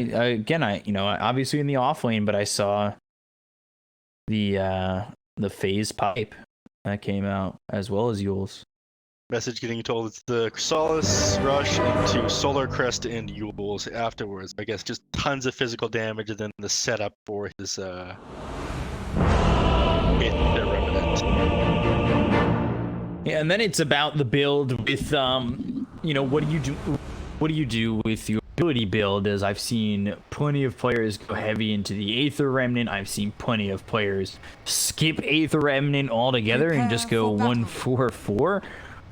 again, obviously in the off lane, but I saw the phase pipe that came out as well as Yule's. Message getting told it's the Chrysalis rush into Solar Crest and Yule's afterwards. I guess just tons of physical damage and then the setup for his the Remnant. Yeah, and then it's about the build with what do you do with your ability build? As I've seen plenty of players go heavy into the Aether Remnant. I've seen plenty of players skip Aether Remnant altogether and just go 1-4-4.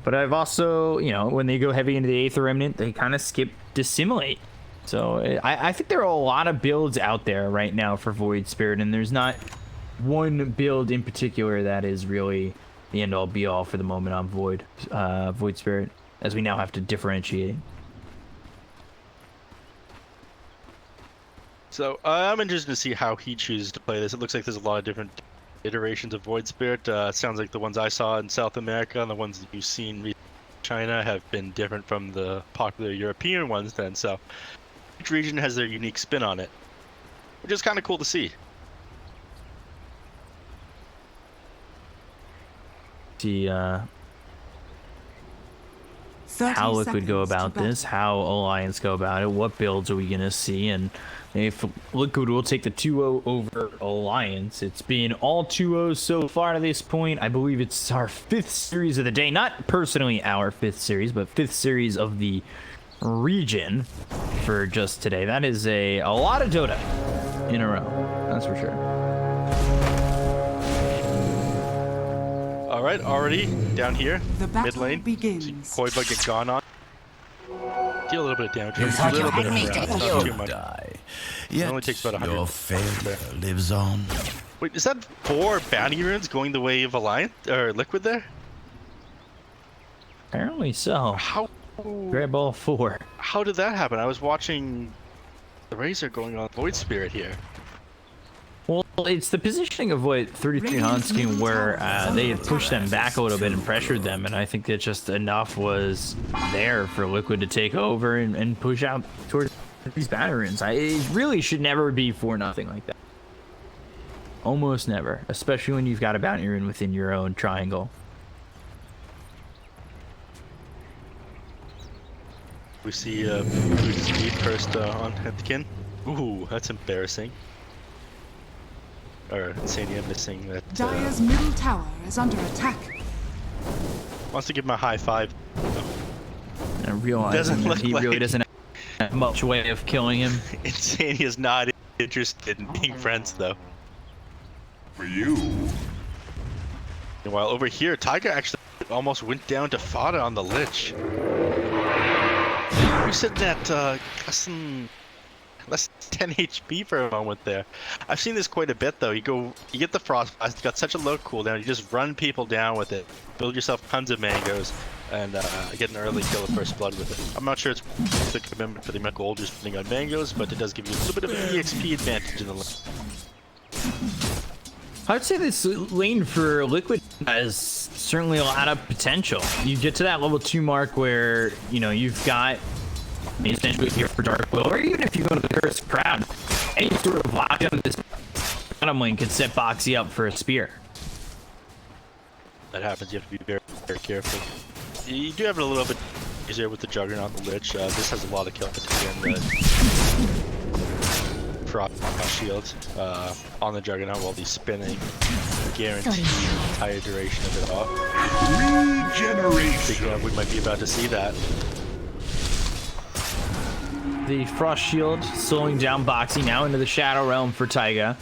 But I've also, when they go heavy into the Aether Remnant, they kind of skip Dissimulate. So I think there are a lot of builds out there right now for Void Spirit, and there's not one build in particular that is really the end-all be-all for the moment on Void Spirit, as we now have to differentiate. So I'm interested to see how he chooses to play this. It looks like there's a lot of different iterations of Void Spirit. Sounds like the ones I saw in South America and the ones that you've seen in China have been different from the popular European ones then. So each region has their unique spin on it, which is kind of cool to see. See how Liquid go about this, how Alliance go about it, what builds are we going to see, and if Liquid will take the 2-0 over Alliance. It's been all 2-0s so far to this point. I believe it's our 5th series of the day. Not personally our 5th series, but 5th series of the region for just today. That is a lot of Dota in a row, that's for sure. All right, already down here, mid lane. Begins. Koi Bug get gone on. Deal a little bit of damage. A little bit of damage, not too much. It only takes about 100. Your failure lives on. Wait, is that 4 bounty runes going the way of Alliance or Liquid there? Apparently so. How? Grab all 4. How did that happen? I was watching the Razor going on Void Spirit here. Well, it's the positioning of what 33 Hanskin where they had pushed them back a little bit and pressured them, and I think that just enough was there for Liquid to take over and push out towards these batteries. It really should never be 4-0 like that. Almost never, especially when you've got a bounty rune within your own triangle. We see speed first on Hetkin. Ooh, that's embarrassing. Or Insania missing that. Dire's middle tower is under attack. Wants to give him a high five. And realizing that he really doesn't have much way of killing him. Insania's not interested in being friends though. For you. Meanwhile, over here, Taiga actually almost went down to Fada on the Lich. You said that less than 10 HP for a moment there. I've seen this quite a bit though. You get the Frost Blast, it's got such a low cooldown, you just run people down with it. Build yourself tons of mangoes and get an early kill of first blood with it. I'm not sure it's the commitment for the amount of gold you're spending on mangoes, but it does give you a little bit of an EXP advantage in the lane. I'd say this lane for Liquid has certainly a lot of potential. You get to that level 2 mark where, you've got essentially here for Dark Will, or even if you go to the Cursed Crown, any sort of lock on this bottom lane could set Boxy up for a spear. That happens, you have to be very, very careful. You do have it a little bit easier with the Juggernaut and the Lich. This has a lot of kill potential in the Frost Shield on the Juggernaut while he's spinning. Guarantee the entire duration of it off. Regeneration. We might be about to see that. The Frost Shield slowing down Boxy now into the Shadow Realm for Taiga.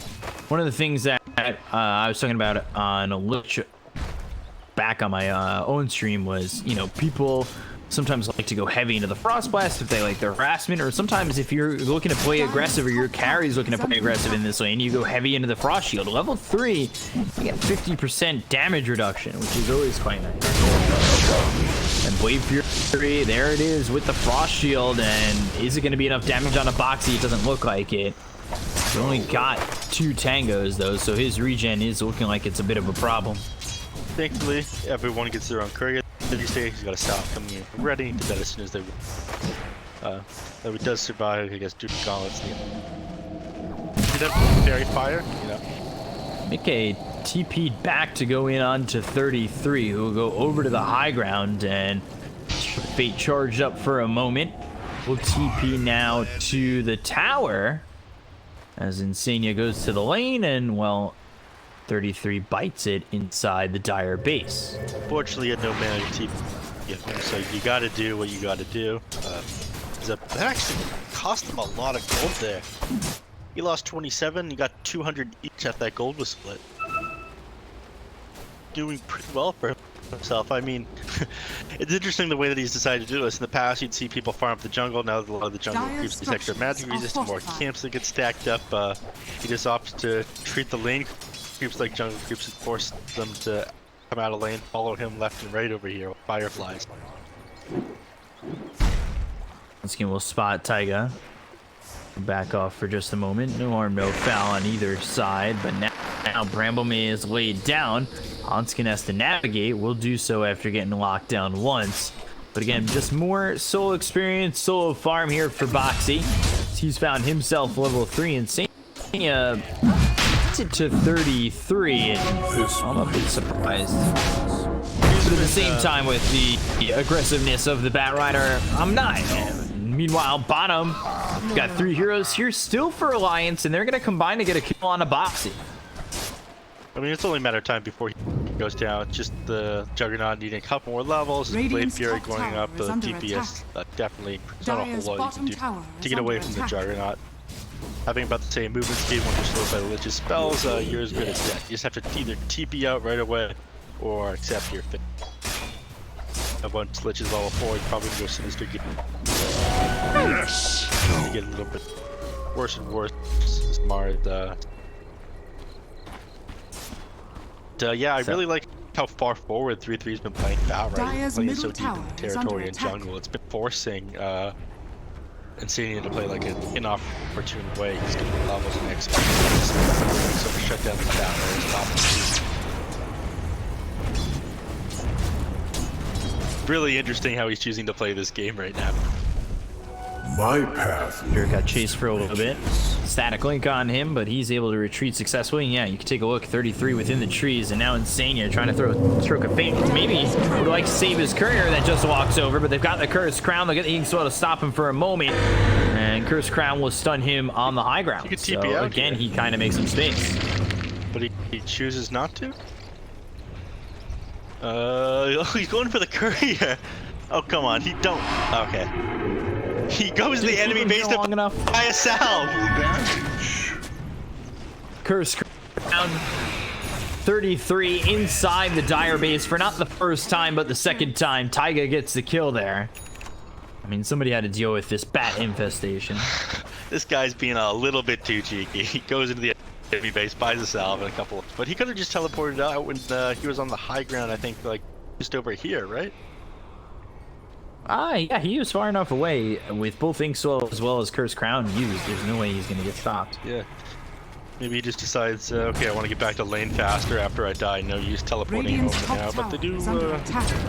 One of the things that I was talking about on a Lich back on my own stream was, people sometimes like to go heavy into the Frost Blast if they like the harassment, or sometimes if you're looking to play aggressive or your carry's looking to play aggressive in this lane, you go heavy into the Frost Shield. Level 3, you get 50% damage reduction, which is always quite nice. And Wave Fury, there it is with the Frost Shield, and is it going to be enough damage on a Boxy? It doesn't look like it. He's only got 2 tangos though, so his regen is looking like it's a bit of a problem. Thankfully, everyone gets their own courier these days. He's got a staff coming in ready to do that as soon as they Though he does survive, I guess, due to gauntlets. Did that fairy fire? You know. Mickey TP'd back to go in onto 33, who will go over to the high ground, and Fate charged up for a moment. We'll TP now to the tower as Insania goes to the lane, and well, 33 bites it inside the Dire base. Fortunately, he had no mana to TP. So you got to do what you got to do. That actually cost him a lot of gold there. He lost 27. He got 200 each after that gold was split. Doing pretty well for himself. I mean, it's interesting the way that he's decided to do this. In the past, you'd see people farm up the jungle. Now that a lot of the jungle creeps these extra magic resist, more camps that get stacked up. He just opts to treat the lane creeps like jungle creeps and force them to come out of lane, follow him left and right over here with fireflies. Once again, we'll spot Taiga. Back off for just a moment. No harm, no foul on either side. But now Bramblemay is laid down. Hanskin has to navigate. Will do so after getting locked down once. But again, just more solo experience, solo farm here for Boxy. He's found himself level 3 insane. Gets it to 33. And I'm a bit surprised. But at the same time, with the aggressiveness of the Batrider, I'm not. Meanwhile, bottom, got 3 heroes here still for Alliance, and they're going to combine to get a kill on a Boxy. I mean, it's only a matter of time before he goes down. Just the Juggernaut needing a couple more levels. Blade Fury going up, the DPS definitely. There's not a whole lot you can do to get away from the Juggernaut. Having about the same movement speed when you're slowed by the Lich's spells, you're as good as dead. You just have to either TP out right away or accept your fate. Once Lich is level 4, you probably go Sinister again. Yes! You get a little bit worse and worse. Smart. Yeah, I really like how far forward 3-3's been playing Batrider. Playing so deep in territory and jungle. It's been forcing Insania to play like an inopportune way. He's getting levels and XP. So shut down the Batrider. Stop the really interesting how he's choosing to play this game right now. My path. Here got chased for a little bit. Static link on him, but he's able to retreat successfully. And yeah, you can take a look. 33 within the trees, and now Insania trying to throw a stroke of fate. Maybe would like to save his courier that just walks over, but they've got the Cursed Crown. They'll get the Inkswell to stop him for a moment, and Cursed Crown will stun him on the high ground. So again, he kind of makes some space. But he chooses not to. He's going for the courier. Oh, come on. He don't. Okay. He goes to the enemy base to buy a salve. Cursed Crown 33 inside the Dire base for not the first time, but the second time. Taiga gets the kill there. I mean, somebody had to deal with this bat infestation. This guy's being a little bit too cheeky. He goes into the enemy base, buys a salve and a couple of... But he could have just teleported out when he was on the high ground, I think, like, just over here, right? Yeah, he was far enough away with both Inkswell as well as Cursed Crown used. There's no way he's going to get stopped. Yeah. Maybe he just decides, okay, I want to get back to lane faster after I die. No use teleporting over now. But they do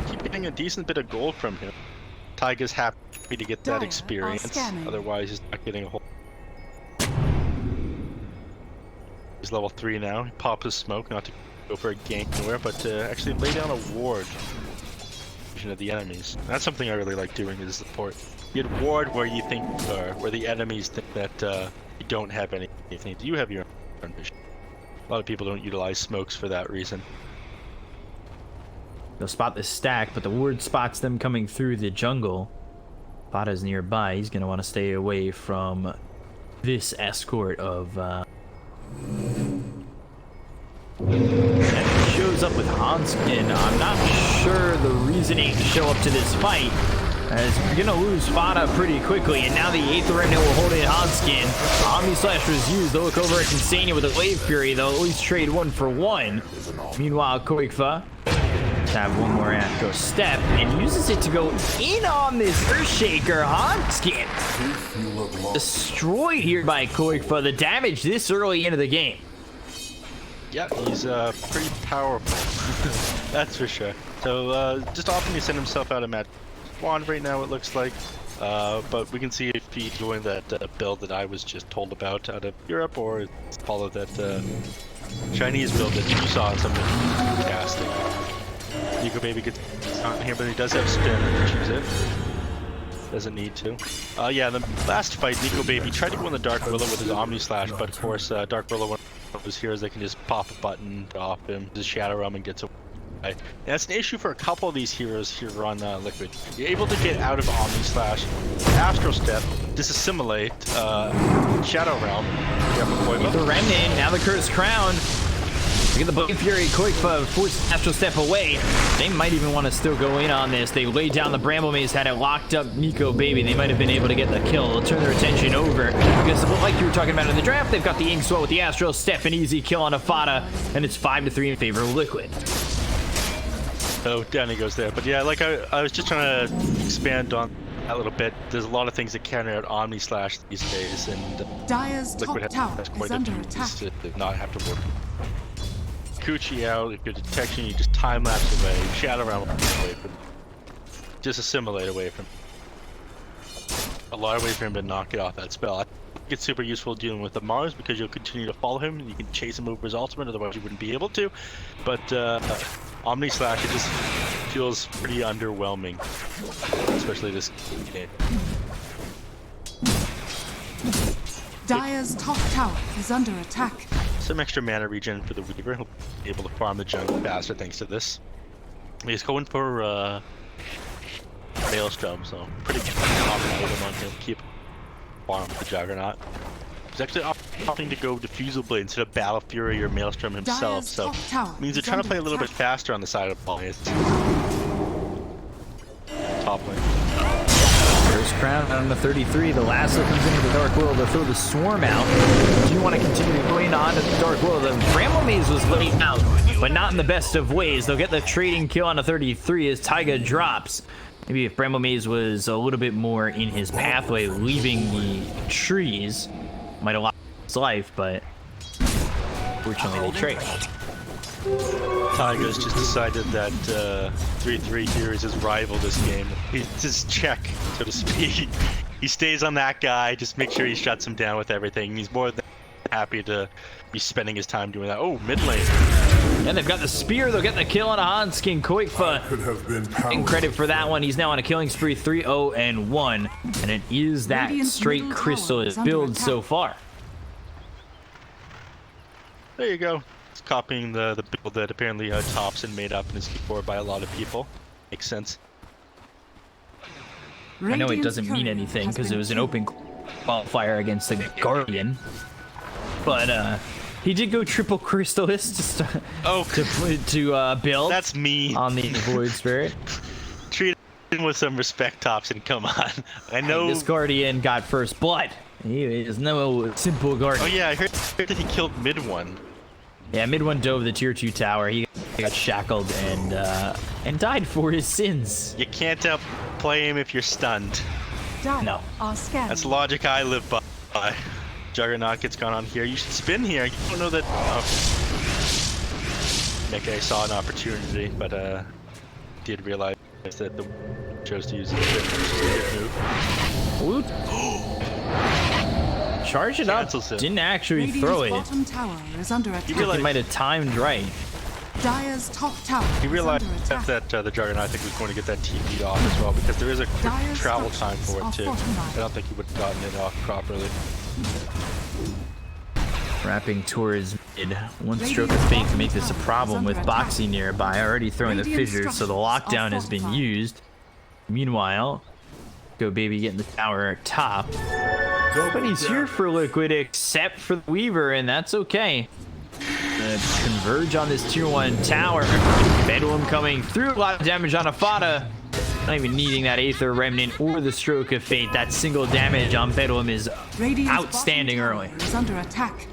keep getting a decent bit of gold from him. Taiga's happy to get that experience. Otherwise, he's not getting a whole... He's level 3 now. He pops his smoke, not to go for a gank anywhere, but to actually lay down a ward of the enemies. That's something I really like doing as support. You get ward where you think, where the enemies think that you don't have anything. You have your own vision. A lot of people don't utilize smokes for that reason. They'll spot this stack, but the ward spots them coming through the jungle. Bada's nearby. He's going to want to stay away from this escort of... shows up with Hanskin. I'm not sure the reasoning to show up to this fight, as you're gonna lose Fada pretty quickly, and now the 8th Remnant will hold in Hanskin. Omni Slash was used. They'll look over at Insania with a Blade Fury. They'll at least trade 1 for 1. Meanwhile, Qualifier have one more Acro step and uses it to go in on this Earthshaker. Hanskin destroyed here by Qualifier. The damage this early into the game. Yeah, he's pretty powerful. That's for sure. So just often he send himself out of Magic Wand right now, it looks like. But we can see if he's doing that build that I was just told about out of Europe, or follow that Chinese build that you saw in some of the casting. Nico Baby gets on here, but he does have spin if he choose it. Doesn't need to. Yeah, the last fight, Nico Baby tried to go in the Dark Willow with his Omni Slash, but of course, Dark Willow, one of his heroes that can just pop a button off him, just Shadow Realm and gets away. And that's an issue for a couple of these heroes here on Liquid. You're able to get out of Omni Slash, Astral Step, disassimilate, Shadow Realm. The Remnant, now the Cursed Crown. Look at the Blade Fury quick force Astral Step away. They might even want to still go in on this. They laid down the Bramble Maze, had it locked up Nico Baby. They might have been able to get the kill. They'll turn their attention over because, like you were talking about in the draft, they've got the Inkswell with the Astral Step, an easy kill on Afada, and it's 5-3 in favor of Liquid. So down he goes there. But yeah, like I was just trying to expand on that a little bit. There's a lot of things that counter out Omni Slash these days, and Dire's top Liquid tower has quite is a under few attack. to not have to work. Coochie out, if your detection, you just time lapse away, Shadow Realm away from, just assimilate away from. A lot of ways for him to knock it off that spell. I think it's super useful dealing with the Mars because you'll continue to follow him and you can chase him over his ultimate, otherwise you wouldn't be able to. But Omni Slash, it just feels pretty underwhelming, especially this game. Dire's top tower is under attack. Some extra mana regen for the Weaver. He'll be able to farm the jungle faster thanks to this. He's going for Maelstrom, so pretty common item on him. Keep farm the Juggernaut. He's actually opting to go Diffusal Blade instead of Battle Fury or Maelstrom himself, Dire's so top tower means they're is trying to under play a little bit attack. faster on the side of Alliance. Top lane. First crown on the 33. The Lasso comes into the Dark World to throw the Swarm out. Do you want to continue going on to the Dark World? The Bramble Maze was laid out, but not in the best of ways. They'll get the trading kill on a 33 as Taiga drops. Maybe if Bramble Maze was a little bit more in his pathway, leaving the trees, might have lost his life, but fortunately they trade. Taiga's just decided that 3-3 here is his rival this game. It's his check, so to speak. He stays on that guy, just make sure he shuts him down with everything. He's more than happy to be spending his time doing that. Oh, mid lane. And they've got the spear. They'll get the kill on a Hanskin. Koikfa Could have been getting credit for that one. He's now on a killing spree, 3-0-1, and it is that Radiant's straight middle crystal tower is under build attack. so far. There you go. It's copying the build that apparently Thompson made up and is kicked forward by a lot of people. Makes sense. I know it Radiant's doesn't mean courier anything has because it been was an killed. open qualifier against the Guardian, but he did go triple Crystalist to build That's me. on the Void Spirit. Treat him with some respect, Thompson. Come on. I know. This Guardian got first blood. He is no simple Guardian. Oh yeah, I heard that he killed mid one. Yeah, mid one dove the tier 2 tower. He got shackled and died for his sins. You can't outplay him if you're stunned. Dire No. are scanning. That's logic I live by. Juggernaut gets gone on here. You should spin here. You don't know that. Nick saw an opportunity, but did realize that the chose to use the spin, which is a good move. Woot. Charge it up. Cancels it. Didn't actually Radiant's throw it. bottom tower is under attack. realized- He might have timed right. Dire's top tower He is realized under attack. that the Juggernaut, I think, was going to get that TP off as well, because there is a quick Dire's travel time for it structures too. are fortified. I don't think he would have gotten it off properly. Wrapping towards mid. One stroke of fate can make this a problem with Boxy nearby. Already throwing the Radiant fissures, so the structures are lockdown has been fortified. used. Meanwhile, Go Baby getting the tower top. But he's here for Liquid except for the Weaver, and that's okay. Converge on this tier 1 tower. Bedlam coming through. A lot of damage on Afada. Not even needing that Aether Remnant or the Stroke of Fate. That single damage on Bedlam is Radiant's outstanding bottom early. tower is under attack.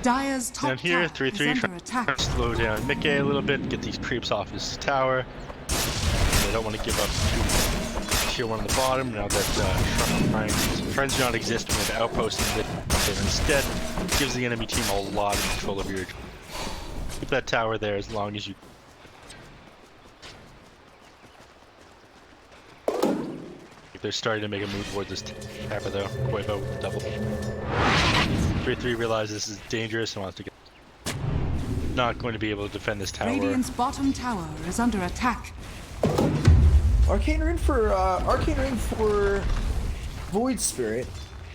Dire's top Down here, tower is 3-3, under trying attack. to slow down Mickey a little bit, get these creeps off his tower. They don't want to give up tier 1 on the bottom, now that Friends do not exist with the outpost and instead gives the enemy team a lot of control over your. Keep that tower there as long as you. they're starting to make a move towards this Tapper though. Quavo double. 3-3 realizes this is dangerous and wants to get. Not going to be able to defend this tower. Radiant's bottom tower is under attack. Arcane Ring for Void Spirit.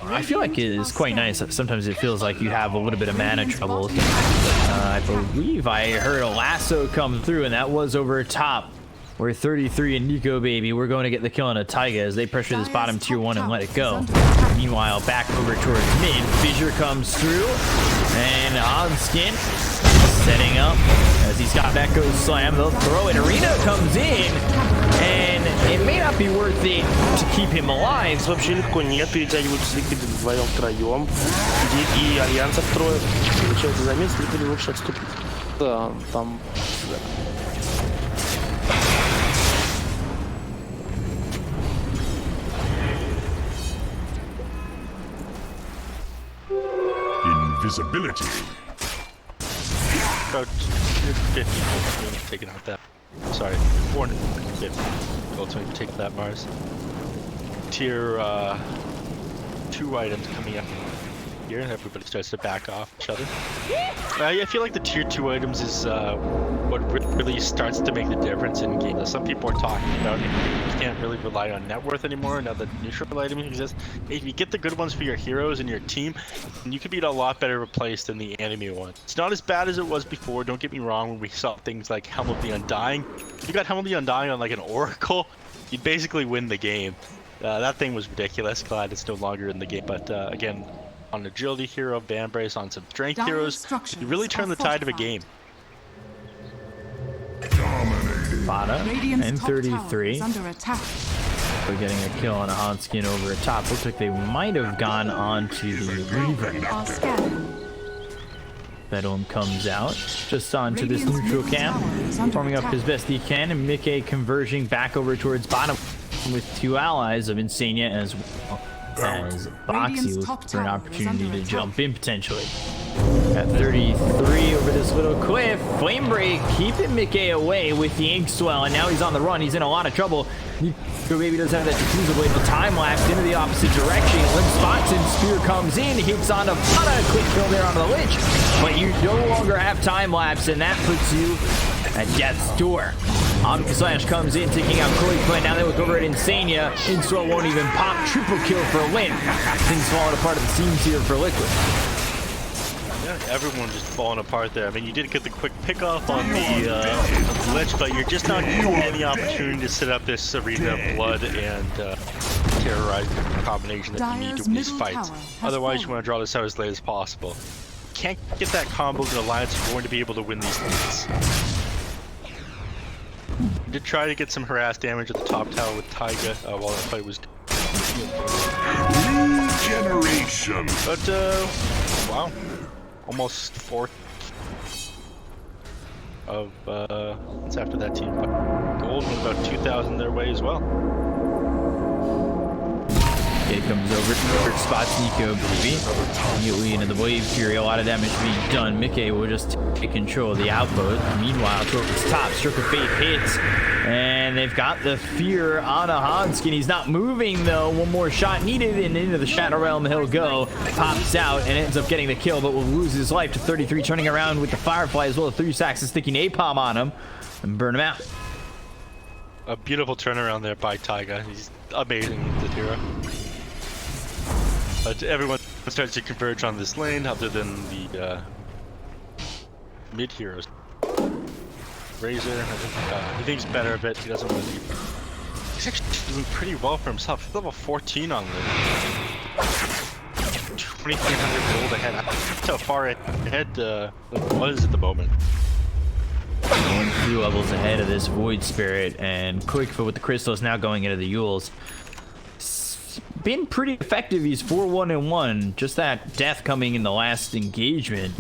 I feel like it is quite nice. Sometimes it feels like you have a little bit of mana trouble. I believe I heard a lasso come through, and that was over top. Where 33 and Nico Baby, we're going to get the kill on a Taiga as they pressure this bottom tier 1 and let it go. Meanwhile, back over towards mid, Fissure comes through, and Onskin setting up as he's got that Ghost Slam. They'll throw it. Arena comes in, and it may not be worth it to keep him alive. Вообще легко нет, перетягиваются ликвиды вдвоем-втроем. И Альянс откроет. Получается замес, ликвиды лучше отступить. Да, там... Invisibility. About 50 taking out that. Sorry, 450 ultimately taking that Mars. Tier 2 items coming up here, and everybody starts to back off each other. I feel like the tier 2 items is what really starts to make the difference in game. Some people are talking about it. You can't really rely on net worth anymore now that neutral items exist. If you get the good ones for your heroes and your team, you could be a lot better replaced than the enemy one. It's not as bad as it was before, don't get me wrong, when we saw things like Helm of the Undying. If you got Helm of the Undying on like an Oracle, you'd basically win the game. That thing was ridiculous. Glad it's no longer in the game, but again, on an agility hero, Band Brace, on some strength heroes, you really turn the tide of a game. Bada and 33. Under attack. We're getting a kill on a Hanskin over a top. Looks like they might have gone on to the Reaver. Are scanning. Bedlam comes out just onto this neutral camp, forming up as best he can, and Mickey converging back over towards bottom with 2 allies of Insania as well as Boxy looking for an opportunity to jump in potentially. At 33 over this little cliff, Flame Break keeping Mickey away with the Inkswell, and now he's on the run. He's in a lot of trouble. Nico Baby does have that diffuser blade, the time lapse into the opposite direction. Limp spots and Spear comes in, hits on a quick kill there onto the Lich, but you no longer have time lapse, and that puts you at death's door. Slash comes in, taking out Qualifier. Now they look over at Insania. Inkswell won't even pop. Triple kill for a win. Things falling apart at the seams here for Liquid. Yeah, everyone just falling apart there. I mean, you did get the quick pickoff on the Lich, but you're just not getting any opportunity to set up this arena of blood and terrorize the combination that you need to win these fights. Otherwise, you want to draw this out as late as possible. Can't get that combo in Alliance, you're going to be able to win these fights. Did try to get some harass damage at the top tower with Taiga while that fight was Regeneration. But wow, almost 4 of it's after that team gold and about 2,000 their way as well. It comes over, spots Nico Baby. Immediately into the Wave Fury, a lot of damage being done. Mickey will just take control of the outpost. Meanwhile, Torque's top, Stroke of Fate hits, and they've got the Fear on a Hanskin. He's not moving though. One more shot needed, and into the Shadow Realm he'll go. Pops out and ends up getting the kill, but will lose his life to 33, turning around with the Firefly as well as 3 stacks of sticking napalm on him and burn him out. A beautiful turnaround there by Taiga. He's amazing with the hero. But everyone starts to converge on this lane other than the mid heroes. Razor, he thinks better of it. He doesn't really. He's actually doing pretty well for himself. He's level 14 on the 2,300 gold ahead. That's how far ahead was at the moment. Going 3 levels ahead of this Void Spirit, and Quickfoot with the crystals now going into the Yules. Been pretty effective. He's 4-1-1. Just that death coming in the last engagement.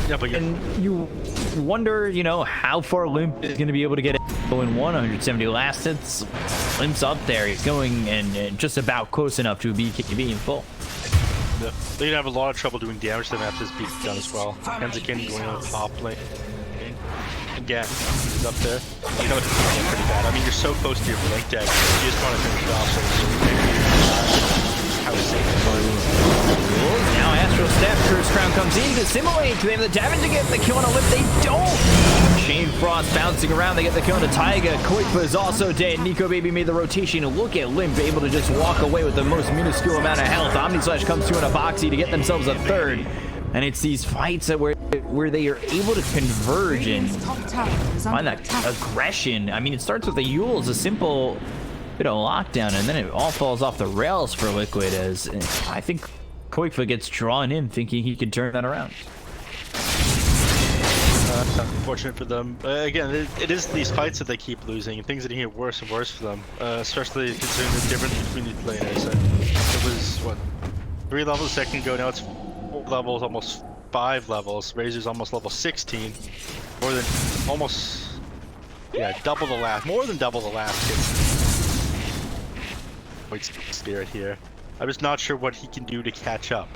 Yeah, but and you wonder, you know, how far Limp is going to be able to get it. 170 last hits. Limp's up there. He's going and just about close enough to be in full. Yeah. They'd have a lot of trouble doing damage to them after this beat's done as well. Kenzakin going on the top lane. Again, he's up there. You know, it's pretty bad. I mean, you're so close to your blink deck. You just want to finish it off. So how safe the farm is. Now Astral Step, Curse Crown comes in to simulate. They have the damage to get the kill on a lip. They don't. Chain Frost bouncing around. They get the kill on a Taiga. Qualifier is also dead. Nico Baby made the rotation. Look at Limp able to just walk away with the most minuscule amount of health. Omni Slash comes through in a boxy to get themselves a third. And it's these fights that where they are able to converge and find that aggression. I mean, it starts with the Yules, a simple bit of lockdown, and then it all falls off the rails for Liquid as I think Qualifier gets drawn in thinking he can turn that around. Unfortunate for them. Again, it is these fights that they keep losing, and things that get worse and worse for them, especially considering the difference between the players. It was, what, 3 levels a second ago, now it's 4 levels, almost 5 levels. Razor's almost level 16. More than, almost, yeah, double the last, more than double the last kid. Wait, Spirit here. I'm just not sure what he can do to catch up.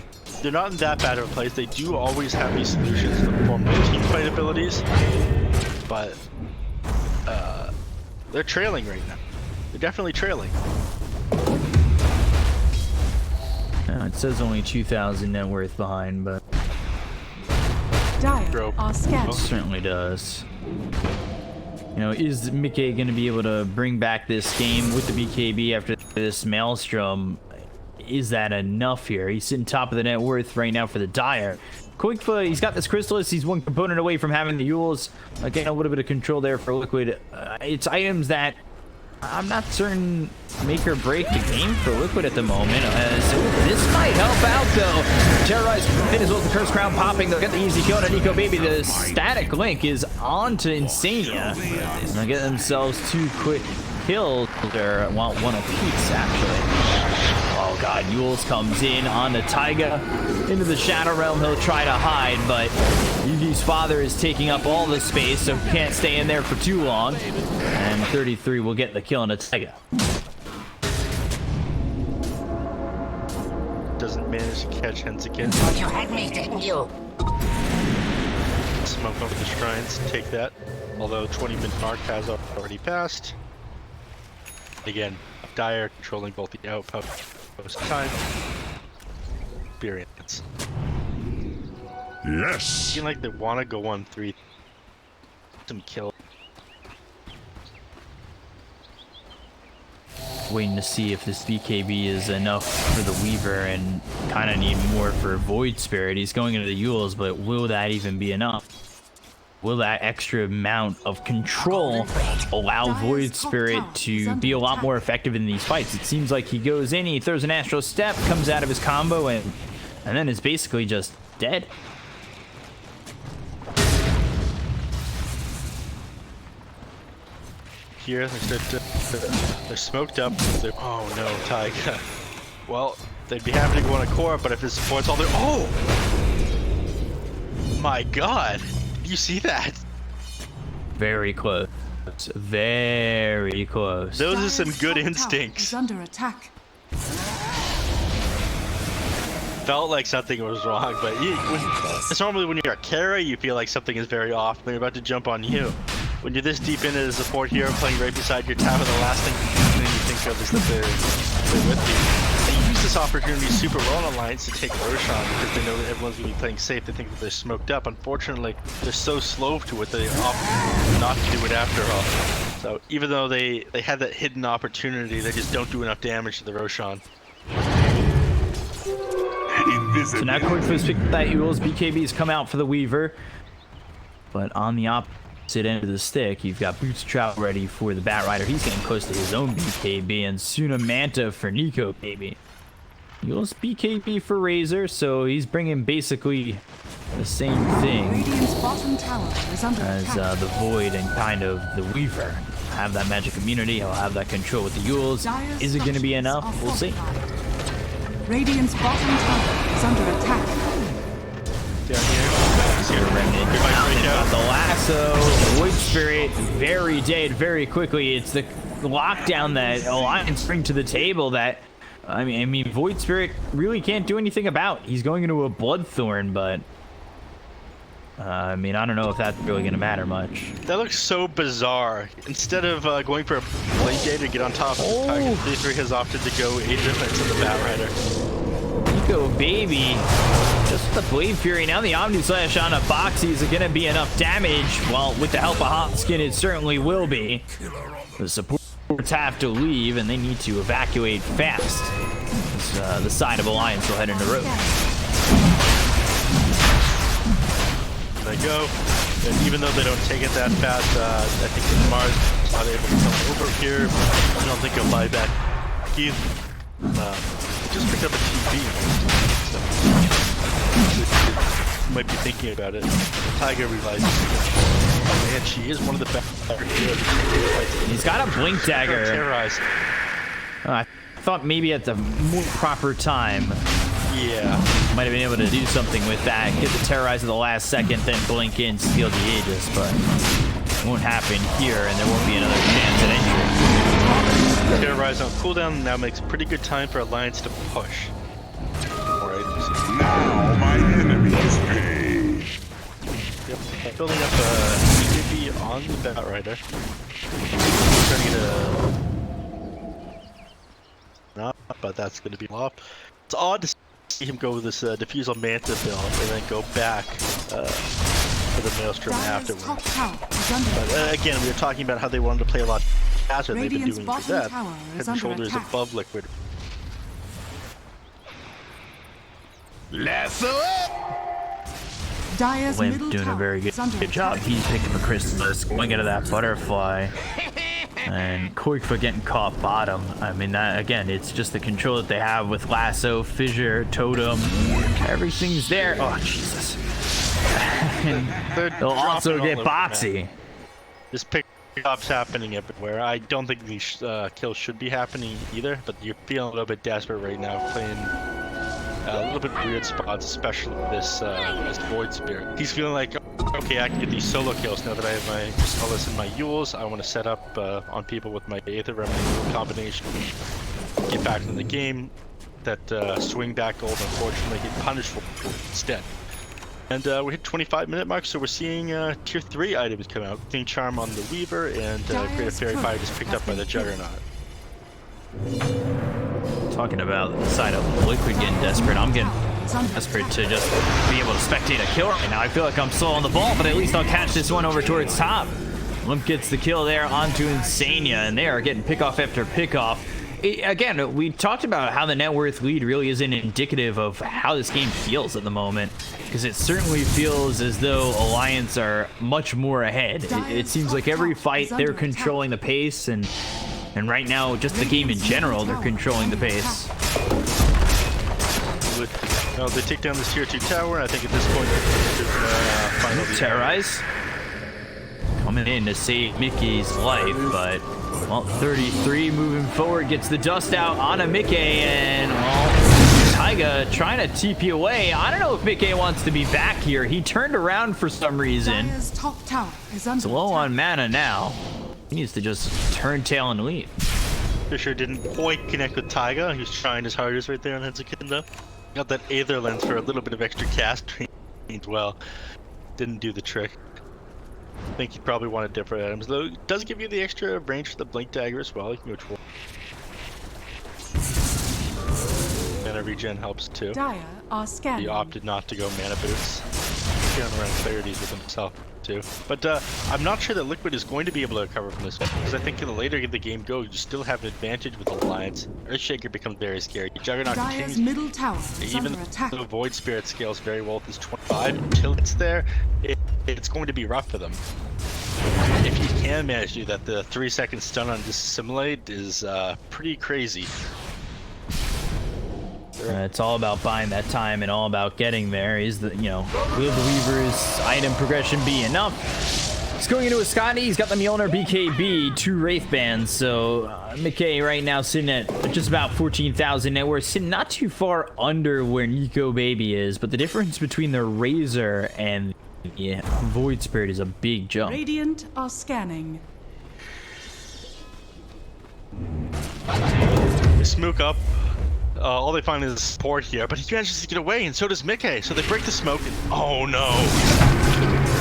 They're not in that bad of a place. They do always have these solutions to perform their team fight abilities, but they're trailing right now. They're definitely trailing. It says only 2,000 net worth behind, but Dire are scattered. it certainly does. You know, is Mickey going to be able to bring back this game with the BKB after this Maelstrom? Is that enough here? He's sitting top of the net worth right now for the Dire. Qualifier, he's got this Chrysalis. He's one component away from having the Yules. Again, a little bit of control there for Liquid. It's items that I'm not certain make or break the game for Liquid at the moment. So this might help out, though. Terrorize Finn as well as the Curse Crown popping. They'll get the easy kill on Nico Baby. The static link is on to Insania. They'll get themselves 2 quick kills. They want 1 apiece, actually. Oh god, Yules comes in on the Taiga into the Shadow Realm. He'll try to hide, but Yugi's father is taking up all the space, so can't stay in there for too long. And 33 will get the kill on the Taiga. Doesn't manage to catch Hensikin. You had me, didn't you? Smoke over the shrines, take that. Although 20-minute mark has already passed. Again, Dire controlling both the outpost time. Experience. Yes. Feel like they want to go on 3. Some kill. Waiting to see if this BKB is enough for the Weaver and kind of need more for Void Spirit. He's going into the Yules, but will that even be enough? Will that extra amount of control allow Void Spirit to be a lot more effective in these fights? It seems like he goes in, he throws an Astral Step, comes out of his combo, and then is basically just dead. Here, they're smoked up. Oh no, Taiga. Well, they'd be happy to go on a core, but if his support's all there. Oh! My god! You see that? Very close. Very close. Those are some good Dire's top instincts. tower is under attack. Felt like something was wrong, but it's normally when you're a carry, you feel like something is very off when they're about to jump on you. When you're this deep into the support here, playing right beside your tower, the last thing you think of is that they're with you. They use this opportunity super well in Alliance to take Roshan because they know that everyone's going to be playing safe. They think that they're smoked up. Unfortunately, they're so slow to it, they opt not to do it after all. So even though they had that hidden opportunity, they just don't do enough damage to the Roshan. So now Qualifier picked up that Yules. BKB's come out for the Weaver. But on the opposite end of the stick, you've got Boots Trout ready for the Bat Rider. He's getting close to his own BKB, and Suna Manta for Nico Baby. Yules BKB for Razor, so he's bringing basically the same thing Radiant's bottom tower is under as attack. the Void and kind of the Weaver. Have that magic immunity, he'll have that control with the Yules. Dire's Is it going to be structures enough? are We'll see. fortified. Radiant's bottom tower is under attack. Down here. See a remnant. Got the lasso, Void Spirit, very dead very quickly. It's the lockdown that Alliance bring to the table that, I mean, Void Spirit really can't do anything about. He's going into a Bloodthorn, but I mean, I don't know if that's really gonna matter much. That looks so bizarre. Instead of going for a blink day to get on top of the target, D3 has opted to go 8 defense in the Batrider. Nico baby, just the Blade Fury. Now the Omni Slash on a Boxy is gonna be enough damage. Well, with the help of Hotskin, it certainly will be. The supports have to leave, and they need to evacuate fast. The side of Alliance will head into road. They go, and even though they don't take it that fast, I think Mars is not able to come over here. I don't think he'll buy back. He just picked up a TV, so might be thinking about it. Tiger realizes, oh man, she is one of the best. He's got a blink dagger. Terrorize. I thought maybe at the more proper time. Yeah. Might have been able to do something with that. Get the terrorize at the last second, then blink in, steal the Aegis, but it won't happen here, and there won't be another chance at entry. Terrorize on cooldown now makes pretty good time for Alliance to push. Alright. Now my enemies pay. Yep. Building up DPC on the Batrider. Trying to get a... Not, but that's going to be off. It's odd to see him go with this Diffusal Manta build and then go back for the Maelstrom afterwards. But again, we were talking about how they wanted to play a lot faster than they've been doing for that. Head and shoulders above Liquid. Limp doing a very good job. He's picking the Chrysalis, going into that butterfly. And Qualifier getting caught bottom. I mean, that, again, it's just the control that they have with Lasso, Fissure, Totem. Everything's there. Oh, Jesus. They'll also get Boxy. This pick-up's happening everywhere. I don't think these kills should be happening either, but you're feeling a little bit desperate right now, playing a little bit weird spots, especially this Void Spirit. He's feeling like, okay, I can get these solo kills now that I have my Solace and my Yules. I want to set up on people with my Aether Remedy combination. Get back in the game. That swing back gold, unfortunately, get punished for instead. And we hit 25-minute mark, so we're seeing tier 3 items come out. Thing Charm on the Weaver, and Greater Fairy Fire just picked up by the Juggernaut. Talking about the side of Liquid getting desperate, I'm getting desperate to just be able to spectate a kill right now. I feel like I'm slow on the ball, but at least I'll catch this one over towards top. Limp gets the kill there onto Insania, and they are getting pickoff after pickoff. Again, we talked about how the net worth lead really isn't indicative of how this game feels at the moment, because it certainly feels as though Alliance are much more ahead. It seems like every fight they're controlling the pace, and right now, just the game in general, they're controlling the pace. No, they take down this tier 2 tower, and I think at this point, final Terrorize coming in to save Mickey's life, but well, 33 moving forward gets the dust out on a Mickey, and well, Taiga trying to TP away. I don't know if Mickey wants to be back here. He turned around for some reason. It's low on mana now. He needs to just turn tail and leave. Fisher didn't quite connect with Taiga. He was trying his hardest right there on Henzakunda. Got that Aether Lens for a little bit of extra cast range. Well, didn't do the trick. I think he probably wanted different items, though. It does give you the extra range for the Blink Dagger as well. You can go to mana regen helps too. Dire are scanning. He opted not to go mana boots. Feeling around clarities with himself too. But I'm not sure that Liquid is going to be able to recover from this because I think the later the game goes, you still have an advantage with Alliance. Earthshaker becomes very scary. Juggernaut Dire's continues. middle tower is Even under attack. though Void Spirit scales very well with his 25, until it's there, it's going to be rough for them. If you can manage to do that, the 3-second stun on Dissimulate is pretty crazy. It's all about buying that time and all about getting there. Is the, will the Weaver's item progression be enough? He's going into a Scotty. He's got the Mjolnir BKB, 2 Wraith Bands. So McKay right now sitting at just about 14,000 net worth, sitting not too far under where Nico Baby is. But the difference between the Razor and the Void Spirit is a big jump. Radiant are scanning. They smoke up. All they find is support here, but he manages to get away, and so does Mickey. So they break the smoke, and oh no!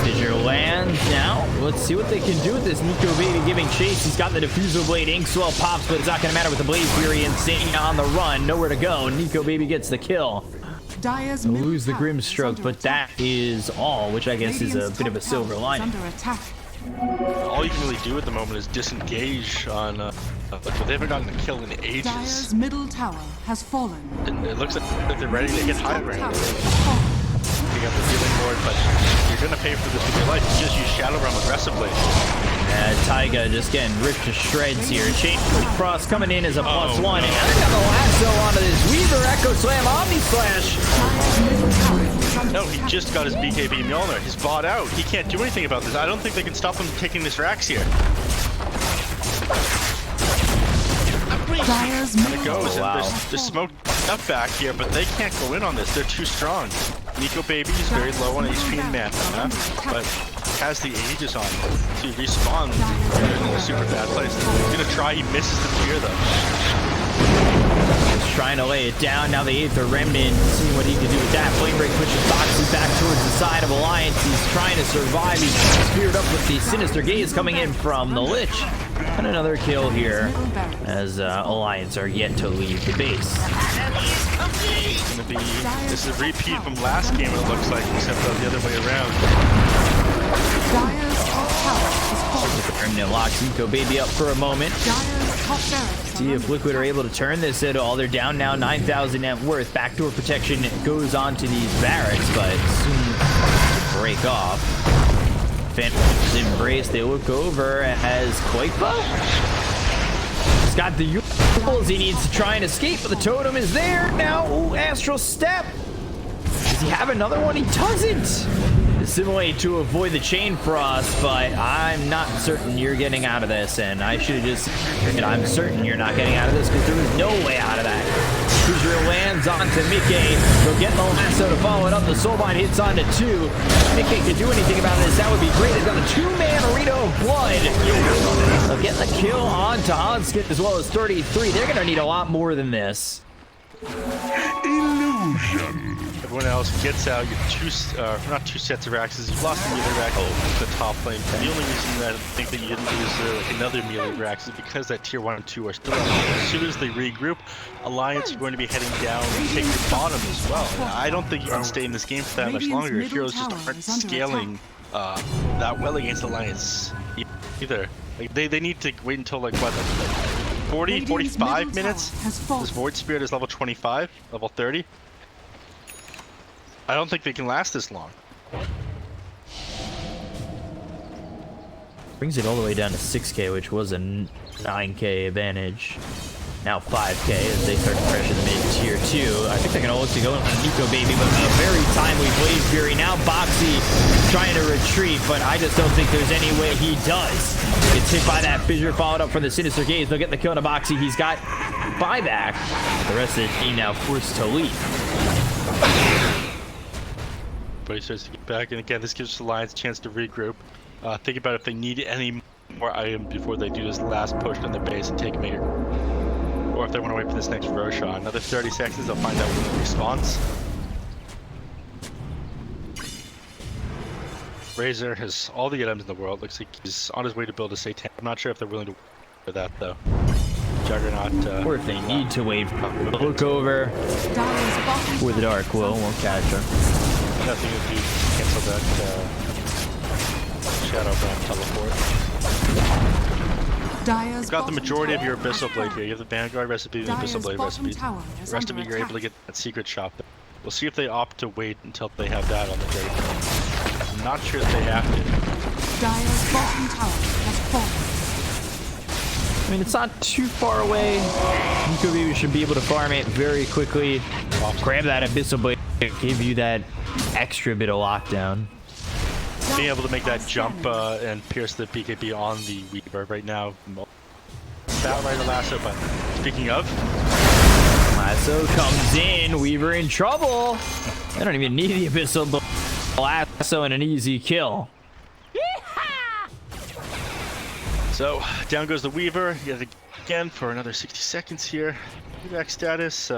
Fissure lands now. Let's see what they can do with this. Nico Baby giving chase. He's got the Diffusal Blade. Inkswell pops, but it's not going to matter with the Blaze Fury. Insane on the run. Nowhere to go. Nico Baby gets the kill. Dire's They'll middle lose the tower Grim is Stroke, under but attack. that is all, which I guess is a Radiant's bit of a top silver tower is lining. under attack. All you can really do at the moment is disengage on. But they haven't gotten a kill in ages. Dire's middle tower has fallen. And it looks like they're ready to get high Top ground. tower has fallen. Pick up the healing board, but you're gonna pay for this with your life. You just use Shadow Realm aggressively. Taiga just getting ripped to shreds here. Chain Frost coming in as a +1. And now they got the lasso onto this Weaver. Echo Slam, Omni Slash. Dire's middle tower is under No, he attack. just got his BKB Mjolnir. He's bought out. He can't do anything about this. I don't think they can stop him taking this Rax here. Dire's It middle goes, tower and wow. there's smoke up back here, but they can't go in on this. They're too strong. Nico Baby is very low on HP and mana, but has the Aegis on to respawn in a super bad place. He's gonna try. He misses the fear though. He's trying to lay it down. Now the Aether Remnant, seeing what he can do with that. Flame Break pushes Foxy back towards the side of Alliance. He's trying to survive. He's speared up with the Sinister Gaze coming in from the Lich. And another kill here as Alliance are yet to leave the base. It's gonna be this is a repeat from last game. It looks like, except the other way around. Dire's top tower is fallen. Remnant locks Nico Baby up for a moment. Dire's top barracks See if Liquid are able to turn this at all. They're down now 9,000 net worth. Backdoor protection goes on to these barracks, but soon to break off. Phantom's Embrace. They look over as Qualifier. He's got the usuals. He needs to try and escape, but the totem is there now. Ooh, Astral Step. Does he have another one? He doesn't. Assimilate to avoid the Chain Frost, but I'm not certain you're getting out of this, and I should have just... I'm certain you're not getting out of this because there was no way out of that. Cruiser lands onto Mickey. They'll get the lasso to follow it up. The Soulbind hits onto 2. Mickey can do anything about this. That would be great. They've got a 2-man Arena of Blood. They'll get the kill onto Hanskin as well as 33. They're going to need a lot more than this. Illusion. Everyone else gets out. You have not two sets of Raxes. You've lost the melee Rax to the top lane. And the only reason that I think that you didn't lose like another melee Rax is because that tier 1 and 2 are still up. As soon as they regroup, Alliance are going to be heading down and take the bottom as well. And I don't think you can stay in this game for that much longer. Your heroes just aren't scaling that well against Alliance either. Like they need to wait until like what, like 40, 45 minutes? This Void Spirit is level 25, level 30. I don't think they can last this long. Brings it all the way down to 6k, which was a 9k advantage. Now 5k as they start to pressure the mid tier 2. I think they're going to look to go into Nico Baby, but a very timely Blaze Fury. Now Boxy trying to retreat, but I just don't think there's any way he does. Gets hit by that Fissure, followed up for the Sinister Gaze. They'll get the kill to Boxy. He's got buyback. The rest of the team now forced to leave. Everybody starts to get back, and again, this gives Alliance a chance to regroup. Think about if they need any more items before they do this last push on their base and take Mater. Or if they want to wait for this next Roshan. Another 30 seconds, they'll find out when the response. Razor has all the items in the world. Looks like he's on his way to build a Satan. I'm not sure if they're willing to wait for that, though. Juggernaut. Or if they need to wait, look over with the Dark Will. We'll catch her. Nothing if you cancel that Shadow Realm teleport. You've got the majority of your Abyssal Blade here. You have the Vanguard recipe and the Abyssal Blade recipe. The rest of it, you're able to get that secret shop. We'll see if they opt to wait until they have that on the day. I'm not sure if they have to. Dire's bottom tower has fallen. I mean, it's not too far away. Nico Baby should be able to farm it very quickly. Grab that Abyssal Blade. Give you that extra bit of lockdown. Being able to make that jump and pierce the BKB on the Weaver right now. That right, the lasso, but speaking of, Lasso comes in. Weaver in trouble. They don't even need the Abyssal Blade. Lasso and an easy kill. So down goes the Weaver yet again for another 60 seconds here. Payback status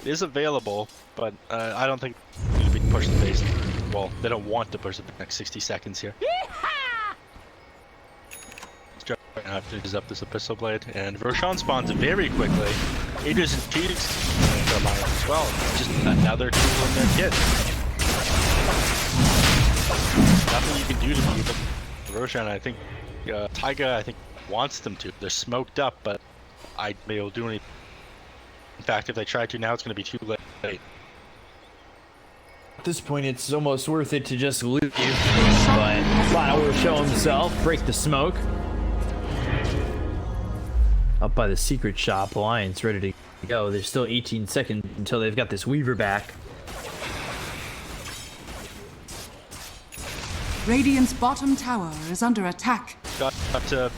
is available, but I don't think we can push the base wall Well, they don't want to push it the next 60 seconds here. Finishes up this Abyssal Blade, and Roshan spawns very quickly. Aegis and Cheeks as well. Just another tool in their kit. Nothing you can do to beat Roshan. I think Taiga, I think, wants them to. They're smoked up, but I may be able to do anything. In fact, if they try to now, it's going to be too late. At this point, it's almost worth it to just loot you. But Lana will show himself, break the smoke. Up by the secret shop, Alliance ready to go. There's still 18 seconds until they've got this Weaver back. Radiant's bottom tower is under attack. Got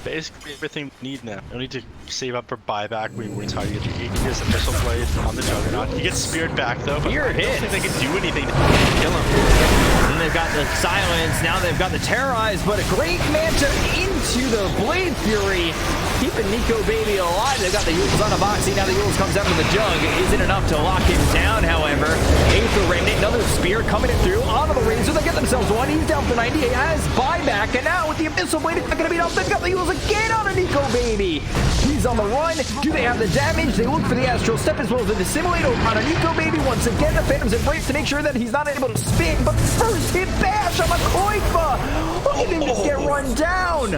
basically everything we need now. No need to save up for buyback. We try to get the Aegis and Abyssal Blade on the Juggernaut. He gets speared back though, but I don't think they can do anything to kill him. And they've got the Silence, now they've got the Terrorize, but a great Manta into the Blade Fury, keeping Nico Baby alive. They've got the Yules on a boxing, now the Yules comes out of the Jug. Isn't enough to lock him down, however. Aether Remnant, another spear coming it through onto the Razor. They get themselves one, he's down for 90, he has buyback, and now with the Abyssal Blade, it's not going to beat off. They've got the Yules again on a Nico Baby. He's on the run. Do they have the damage? They look for the Astral Step as well as the Dissimulate on a Nico Baby. Once again, the Phantom's Embrace to make sure that he's not able to spin, but first hit bash on the Koifa. Look at him just get run down.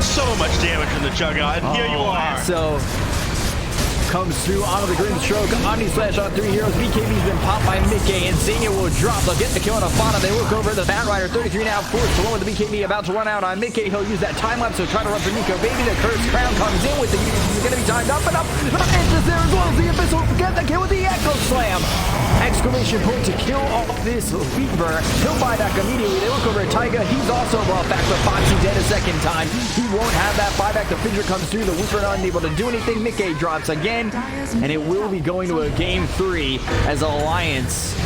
So much damage from the Juggernaut, and here you are. So comes through onto the Grim Stroke. Omni Slash on 3 heroes. BKB's been popped by Mickey, and Xenia will drop. They'll get the kill on a bottom. They look over at the Bat Rider. 33 now, forced along with the BKB about to run out on Mickey. He'll use that time lapse, so try to run for Nico Baby. The Cursed Crown comes in with the Unis. He's going to be timed up and up. The Mantis there as well as the Abyssal. Get the kill with the Echo Slam. Exclamation point to kill off this Weaver. He'll buy back immediately. They look over at Taiga. He's also brought back the Foxy dead a second time. He won't have that buyback. The Fidget comes through. The Weaver not unable to do anything. Mickey drops again. And it will be going to a game 3 as Alliance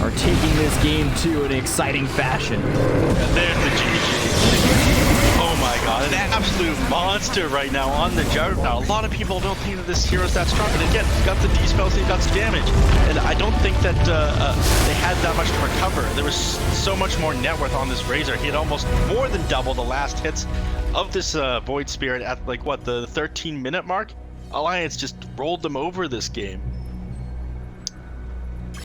are taking this game 2 in an exciting fashion. And there's the GG. Oh my god, an absolute monster right now on the Juggernaut. A lot of people don't think that this hero's that strong, but again, he's got the D-spells, he's got some damage. And I don't think that they had that much to recover. There was so much more net worth on this Razor. He had almost more than double the last hits of this Void Spirit at like what, the 13-minute mark? Alliance just rolled them over this game.